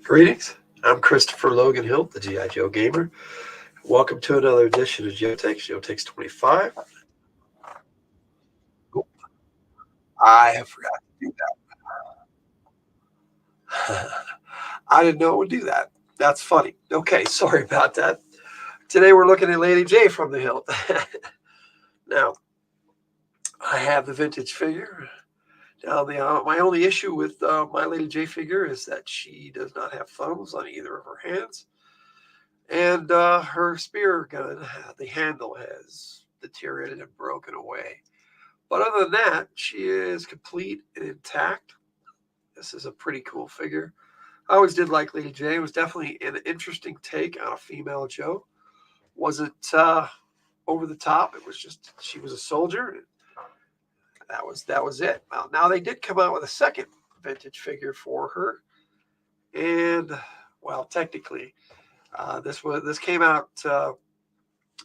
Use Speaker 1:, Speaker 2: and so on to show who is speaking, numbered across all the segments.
Speaker 1: Greetings. I'm Christopher Logan Hill, the G.I. Joe Gamer. Welcome to another edition of Geotex 25. Oh, I have forgot to do that. I didn't know it would do that. That's funny. Okay, sorry about that. Today we're looking at Lady Jaye from the Hill. Now, I have the vintage figure. Now, my only issue with my Lady Jaye figure is that she does not have thumbs on either of her hands. And her spear gun, the handle has deteriorated and broken away. But other than that, she is complete and intact. This is a pretty cool figure. I always did like Lady Jaye. It was definitely an interesting take on a female Joe. Wasn't over the top. It was just she was a soldier. That was it. Now they did come out with a second vintage figure for her, and well, technically, this came out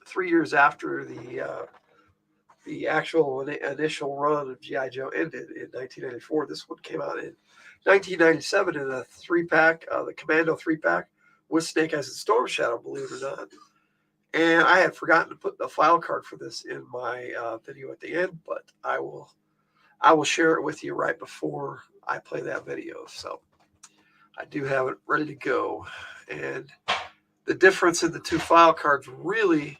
Speaker 1: 3 years after the actual initial run of G.I. Joe ended in 1994. This one came out in 1997 in a 3-pack, the Commando 3-pack with Snake Eyes and Storm Shadow, believe it or not. And I had forgotten to put the file card for this in my video at the end, but I will share it with you right before I play that video. So I do have it ready to go. And the difference in the two file cards really,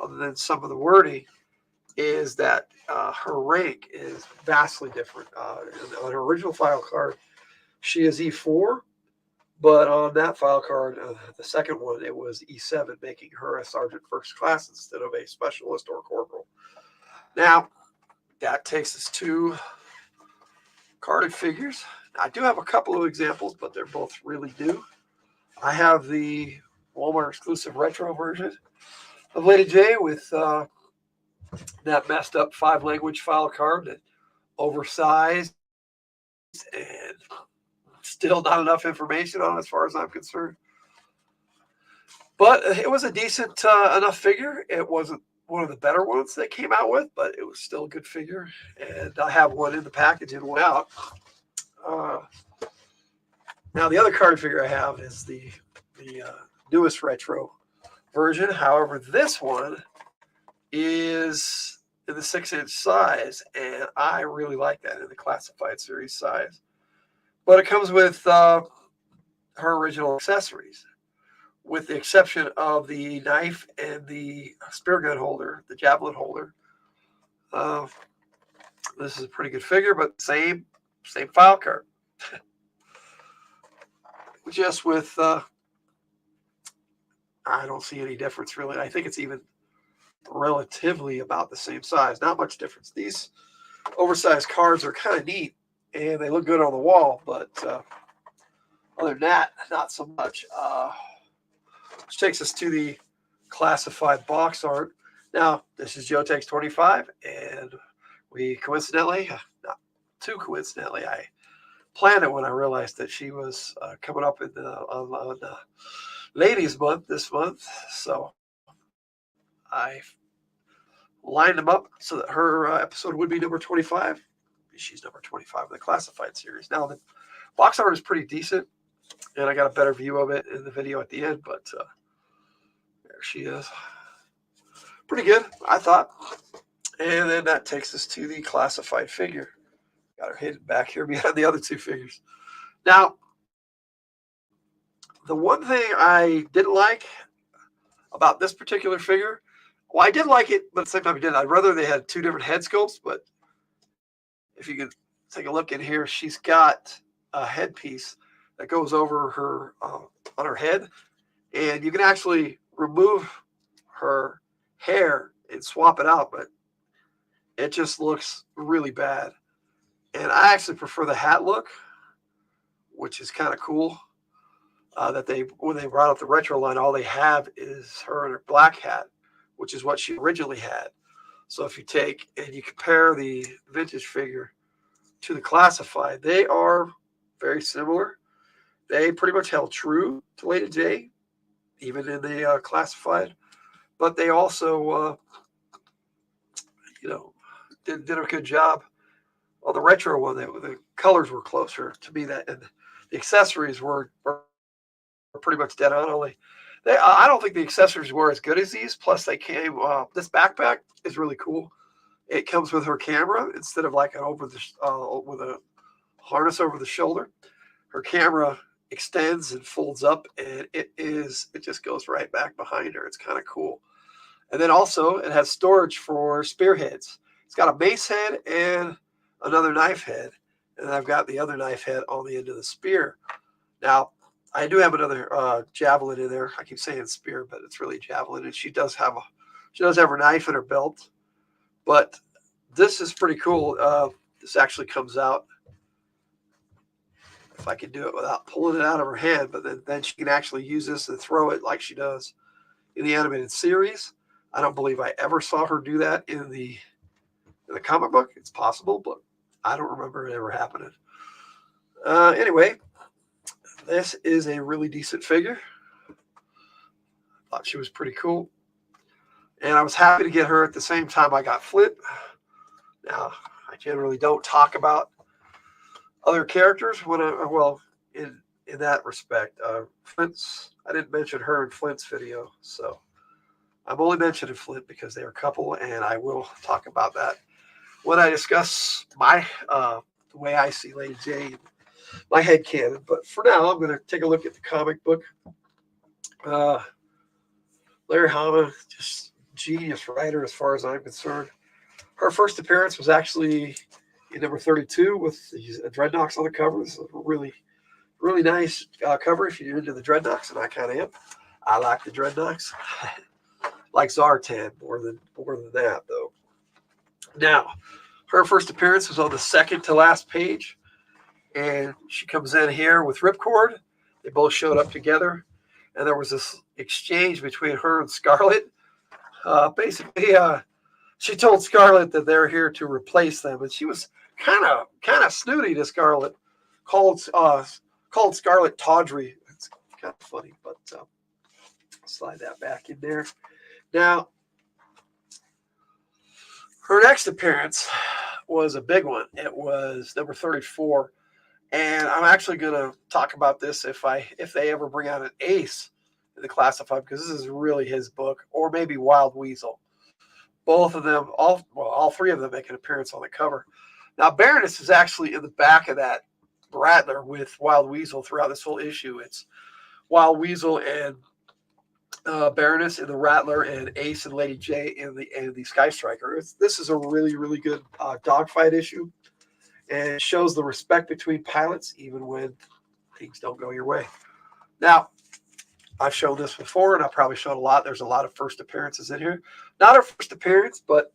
Speaker 1: other than some of the wording, is that her rank is vastly different. On her original file card, she is E4, but on that file card, the second one, it was E7, making her a sergeant first class instead of a specialist or corporal. Now, that takes us to carded figures. I do have a couple of examples, but they're both really new. I have the Walmart exclusive retro version of Lady Jaye with that messed up 5-language file card, that oversized and still not enough information on as far as I'm concerned. But it was a decent enough figure. It wasn't one of the better ones they came out with, but it was still a good figure. And I have one in the package and one out. Now, the other card figure I have is the newest retro version. However, this one is in the 6-inch size, and I really like that in the classified series size. But it comes with her original accessories, with the exception of the knife and the spear gun holder, the javelin holder. This is a pretty good figure, but same file card. Just with, I don't see any difference really. I think it's even relatively about the same size. Not much difference. These oversized cards are kind of neat, and they look good on the wall, but other than that, not so much. Which takes us to the classified box art. Now, this is Geotex 25, and we coincidentally, not too coincidentally, I planned it when I realized that she was coming up in on Ladies Month this month. So I lined them up so that her episode would be number 25. She's number 25 in the classified series. Now, the box art is pretty decent, and I got a better view of it in the video at the end, but there she is. Pretty good, I thought. And then that takes us to the classified figure. Got her hidden back here behind the other two figures. Now, the one thing I didn't like about this particular figure, well, I did like it, but at the same time I didn't. I'd rather they had two different head sculpts, but if you could take a look in here, she's got a headpiece that goes over her on her head, and you can actually remove her hair and swap it out, but it just looks really bad. And I actually prefer the hat look, which is kind of cool. That when they brought up the retro line, all they have is her in her black hat, which is what she originally had. So if you take and you compare the vintage figure to the classified, they are very similar. They pretty much held true to Lady Jaye, even in the classified, but they also, did a good job. On the retro one, the colors were closer to me, that and the accessories were are pretty much dead on. Only I don't think the accessories were as good as these. Plus, they came. This backpack is really cool. It comes with her camera instead of like an with a harness over the shoulder. Her camera extends and folds up, and it just goes right back behind her. It's kind of cool. And then also it has storage for spearheads. It's got a mace head and another knife head, and I've got the other knife head on the end of the spear. Now, I do have another javelin in there. I keep saying spear, but it's really javelin, and she does have her knife in her belt. But this is pretty cool. This actually comes out, if I can do it without pulling it out of her hand, but then she can actually use this and throw it like she does in the animated series. I don't believe I ever saw her do that in the comic book. It's possible, but I don't remember it ever happening. Anyway, this is a really decent figure. Thought she was pretty cool. And I was happy to get her at the same time I got Flint. Now, I generally don't talk about other characters in that respect. Flint's, I didn't mention her in Flint's video, so I'm only mentioning Flint because they're a couple, and I will talk about that when I discuss my the way I see Lady Jaye, my headcanon. But for now, I'm going to take a look at the comic book. Larry Hama, just genius writer as far as I'm concerned. Her first appearance was actually in number 32 with these Dreadnoks on the cover. This is a really, really nice cover if you're into the Dreadnoks, and I kind of am. I like the Dreadnoks. Like Zartan more than that, though. Now, her first appearance was on the second to last page, and she comes in here with Ripcord. They both showed up together, and there was this exchange between her and Scarlet. Basically, she told Scarlet that they're here to replace them, and she was kind of snooty to Scarlet. Called Scarlet tawdry. It's kind of funny, but slide that back in there. Now, her next appearance was a big one. It was number 34, and I'm actually going to talk about this if they ever bring out an Ace in the Classified, because this is really his book, or maybe Wild Weasel. Both of them, all three of them make an appearance on the cover. Now, Baroness is actually in the back of that Rattler with Wild Weasel throughout this whole issue. It's Wild Weasel and Baroness in the Rattler, and Ace and Lady Jaye in the Sky Striker. This is a really, really good dogfight issue, and it shows the respect between pilots even when things don't go your way. Now, I've shown this before, and I've probably shown a lot. There's a lot of first appearances in here. Not her first appearance, but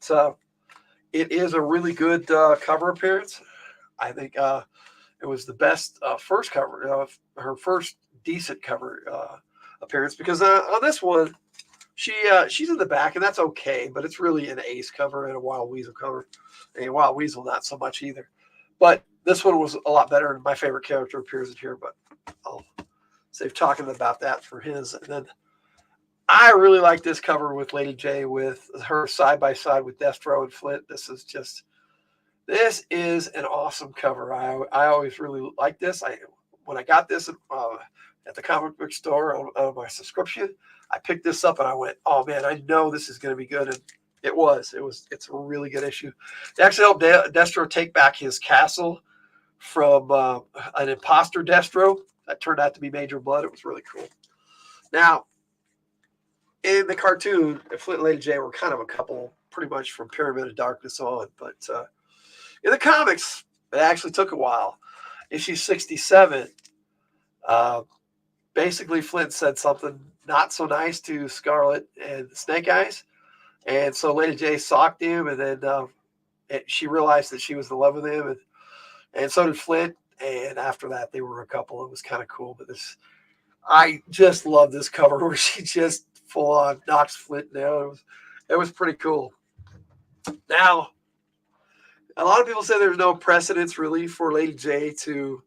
Speaker 1: it is a really good cover appearance. I think it was the best first cover, her first decent cover appearance, because on this one, she's in the back, and that's okay, but it's really an Ace cover and a Wild Weasel cover. And Wild Weasel, not so much either. But this one was a lot better, and my favorite character appears in here, but I'll save talking about that for his. And then I really like this cover with Lady Jaye with her side by side with Destro and Flint. This is an awesome cover. I always really like this. When I got this at the comic book store on my subscription, I picked this up and I went, oh man, I know this is going to be good. And it's a really good issue. It actually helped Destro take back his castle from an imposter Destro that turned out to be Major Blood. It was really cool. Now, in the cartoon, Flint and Lady Jaye were kind of a couple, pretty much from Pyramid of Darkness on. But in the comics, it actually took a while. Issue 67, basically Flint said something not so nice to Scarlet and Snake Eyes. And so Lady Jaye socked him, and then she realized that she was in love with him, and so did Flint. And after that, they were a couple. It was kind of cool. But I just love this cover where she just full on knocks Flint down. It was pretty cool. Now, a lot of people say there's no precedence really for Lady Jaye to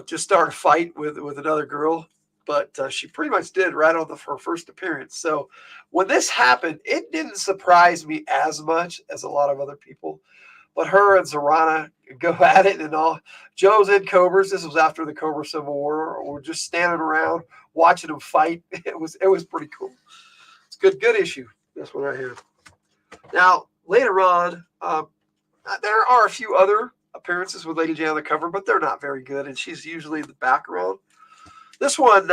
Speaker 1: just start a fight with another girl, but she pretty much did right on her first appearance. So when this happened, it didn't surprise me as much as a lot of other people. But her and Zorana go at it and all. Joe's in Cobras. This was after the Cobra Civil War. We're just standing around watching them fight. It was pretty cool. It's a good issue. This one right here. Now later on, there are a few other appearances with Lady Jaye on the cover, but they're not very good, and she's usually in the background. This one,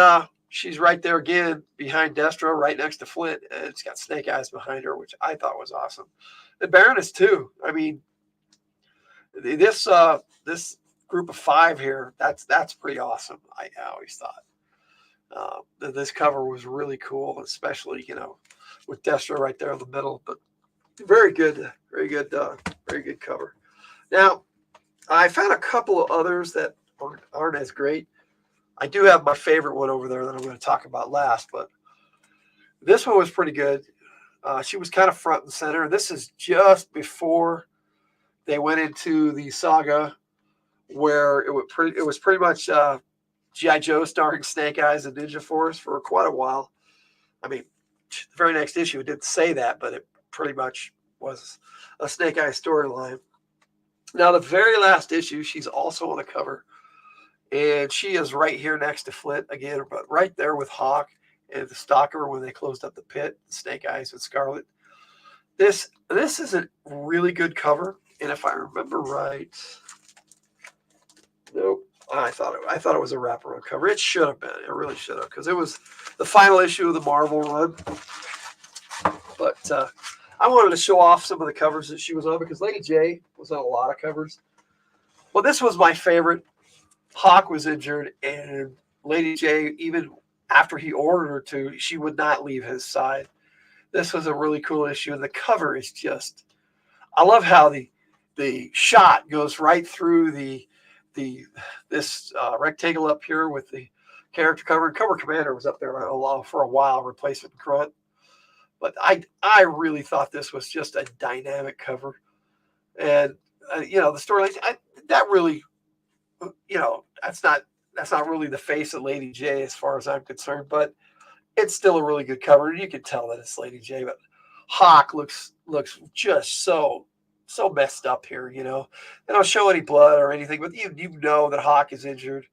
Speaker 1: she's right there again behind Destro, right next to Flint, and it's got Snake Eyes behind her, which I thought was awesome. And Baroness too. I mean, this group of 5 here, that's pretty awesome. I always thought that this cover was really cool, especially with Destro right there in the middle. But very good, very good cover. Now, I found a couple of others that aren't as great. I do have my favorite one over there that I'm going to talk about last, but this one was pretty good. She was kind of front and center. This is just before they went into the saga where it was pretty much G.I. Joe starring Snake Eyes and Ninja Force for quite a while. I mean, the very next issue, it didn't say that, but it pretty much was a Snake Eyes storyline. Now, the very last issue, she's also on the cover. And she is right here next to Flint again, but right there with Hawk and the Stalker when they closed up the pit, Snake Eyes and Scarlet. This is a really good cover. And if I remember right, nope, I thought it was a wraparound cover. It should have been. It really should have, because it was the final issue of the Marvel run. But I wanted to show off some of the covers that she was on because Lady Jaye was on a lot of covers. Well, this was my favorite. Hawk was injured, and Lady Jaye, even after he ordered her to, she would not leave his side. This was a really cool issue, and the cover is just, I love how the shot goes right through this rectangle up here with the character cover. And Cobra Commander was up there for a while, replacement Grunt. But I really thought this was just a dynamic cover, and the storyline that really. That's not really the face of Lady Jaye as far as I'm concerned, but it's still a really good cover. You can tell that it's Lady Jaye, but Hawk looks just so messed up here, They don't show any blood or anything, but you know that Hawk is injured,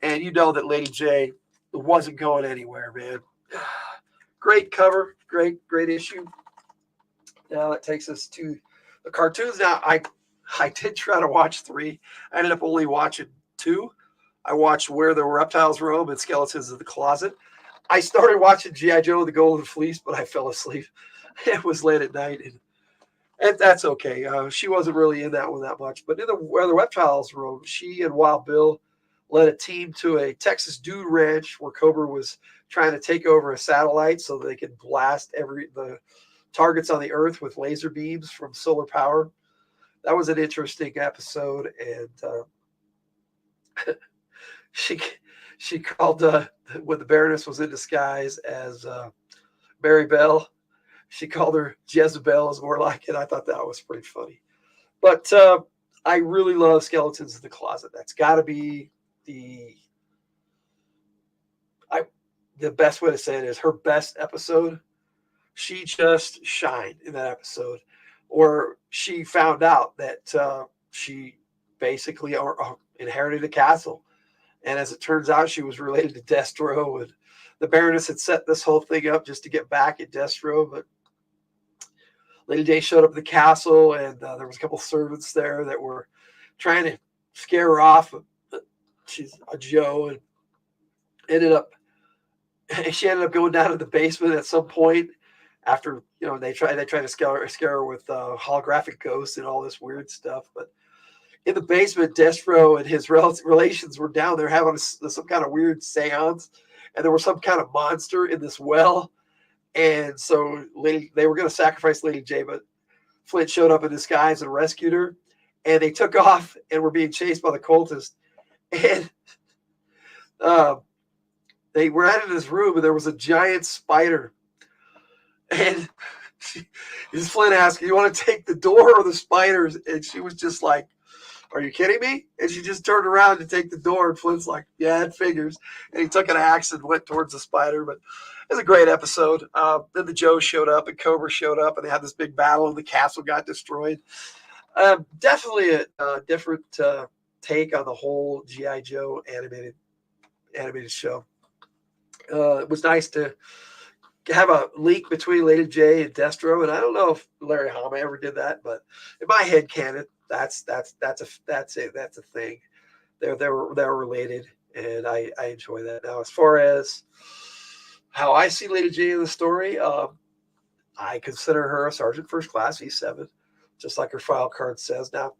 Speaker 1: and you know that Lady Jaye wasn't going anywhere, man. Great cover, great issue. Now that takes us to the cartoons. Now I did try to watch 3. I ended up only watching 2. I watched Where the Reptiles Roam and Skeletons in the Closet. I started watching G.I. Joe the Golden Fleece, but I fell asleep. It was late at night, and that's okay. She wasn't really in that one that much. But in Where the Reptiles Roam, she and Wild Bill led a team to a Texas dude ranch where Cobra was trying to take over a satellite so they could blast the targets on the Earth with laser beams from solar power. That was an interesting episode, and she called when the Baroness was in disguise as Mary Bell. She called her Jezebel, is more like it. I thought that was pretty funny. But I really love Skeletons in the Closet. That's got to be the best way to say it is her best episode. She just shined in that episode. Or she found out that she basically inherited a castle. And as it turns out, she was related to Destro. And the Baroness had set this whole thing up just to get back at Destro. But Lady Jaye showed up at the castle, and there was a couple servants there that were trying to scare her off. She's a Joe, and she ended up going down to the basement at some point. After they try to scare her with holographic ghosts and all this weird stuff, but in the basement, Destro and his relations were down there having some kind of weird seance, and there was some kind of monster in this well, and so they were going to sacrifice Lady Jaye, but Flint showed up in disguise and rescued her, and they took off and were being chased by the cultists, and they were out of this room, and there was a giant spider. And Flint asked, "You want to take the door or the spiders?" And she was just like, "Are you kidding me?" And she just turned around to take the door. And Flint's like, "Yeah, it figures." And he took an axe and went towards the spider. But it was a great episode. Then the Joe showed up and Cobra showed up, and they had this big battle, and the castle got destroyed. Definitely a different take on the whole GI Joe animated show. It was nice to have a link between Lady Jaye and Destro, and I don't know if Larry Hama ever did that, but in my head canon, that's a thing. They're related, and I enjoy that. Now, as far as how I see Lady Jaye in the story, I consider her a sergeant first class E7, just like her file card says. Now,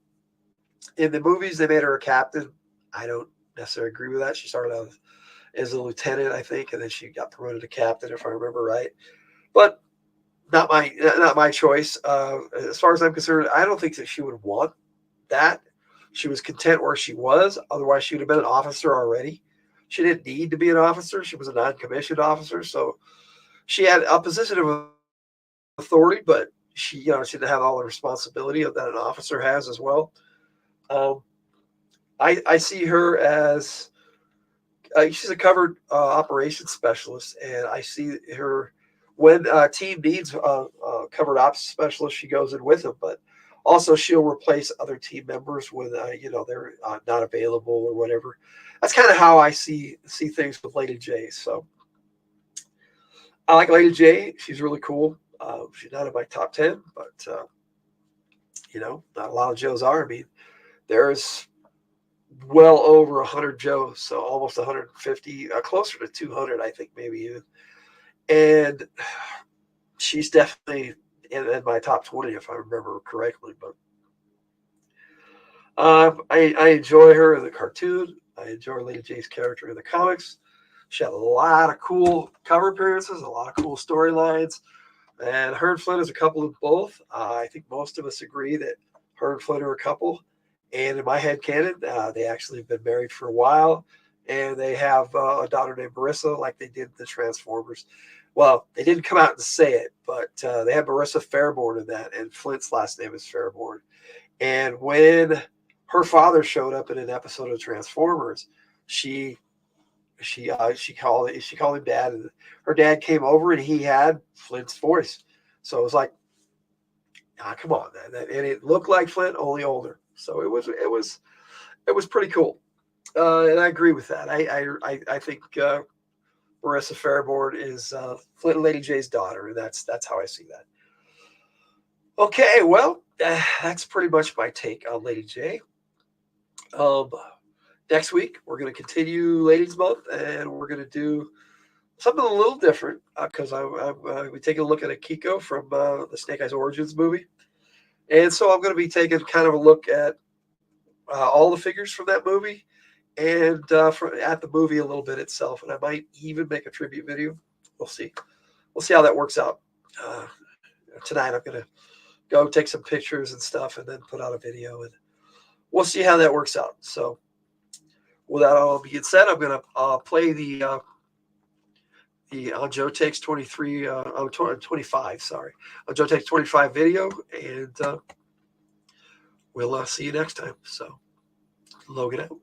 Speaker 1: in the movies, they made her a captain. I don't necessarily agree with that. She started out as a lieutenant, I think, and then she got promoted to captain, if I remember right. But not my choice. As far as I'm concerned, I don't think that she would want that. She was content where she was. Otherwise, she would have been an officer already. She didn't need to be an officer. She was a non-commissioned officer, so she had a position of authority, but she didn't have all the responsibility that an officer has as well. Um, I see her as she's a covered operations specialist, and I see her when team needs covered ops specialist, she goes in with them. But also, she'll replace other team members when they're not available or whatever. That's kind of how I see things with Lady Jaye. So I like Lady Jaye. She's really cool. She's not in my top 10, but not a lot of Joes are. I mean, there's well over 100 Joes, so almost 150, closer to 200, I think, maybe even. And she's definitely in my top 20, if I remember correctly. But I enjoy her in the cartoon. I enjoy Lady Jaye's character in the comics. She had a lot of cool cover appearances, a lot of cool storylines. And her and Flynn is a couple of both. I think most of us agree that her and Flynn are a couple. And in my head canon, they actually have been married for a while. And they have a daughter named Marissa, like they did the Transformers. Well, they didn't come out and say it, but they have Marissa Fairborn in that, and Flint's last name is Fairborn. And when her father showed up in an episode of Transformers, she she called him dad, and her dad came over and he had Flint's voice. So it was like, come on, and it looked like Flint, only older. So it was pretty cool, and I agree with that. I think Marissa Fairborn is Flint and Lady Jaye's daughter, and that's how I see that. Okay, well, that's pretty much my take on Lady Jaye. Um, Next week we're going to continue Ladies Month, and we're going to do something a little different because we take a look at Akiko from the Snake Eyes Origins movie, and so I'm going to be taking kind of a look at all the figures from that movie and at the movie a little bit itself, and I might even make a tribute video. We'll see. We'll see how that works out. Uh, Tonight I'm going to go take some pictures and stuff, and then put out a video, and we'll see how that works out. So, with that all being said, I'm going to play the on Joe Takes 23, 25, sorry, on Joe Takes 25 video, and we'll see you next time. So, Logan out.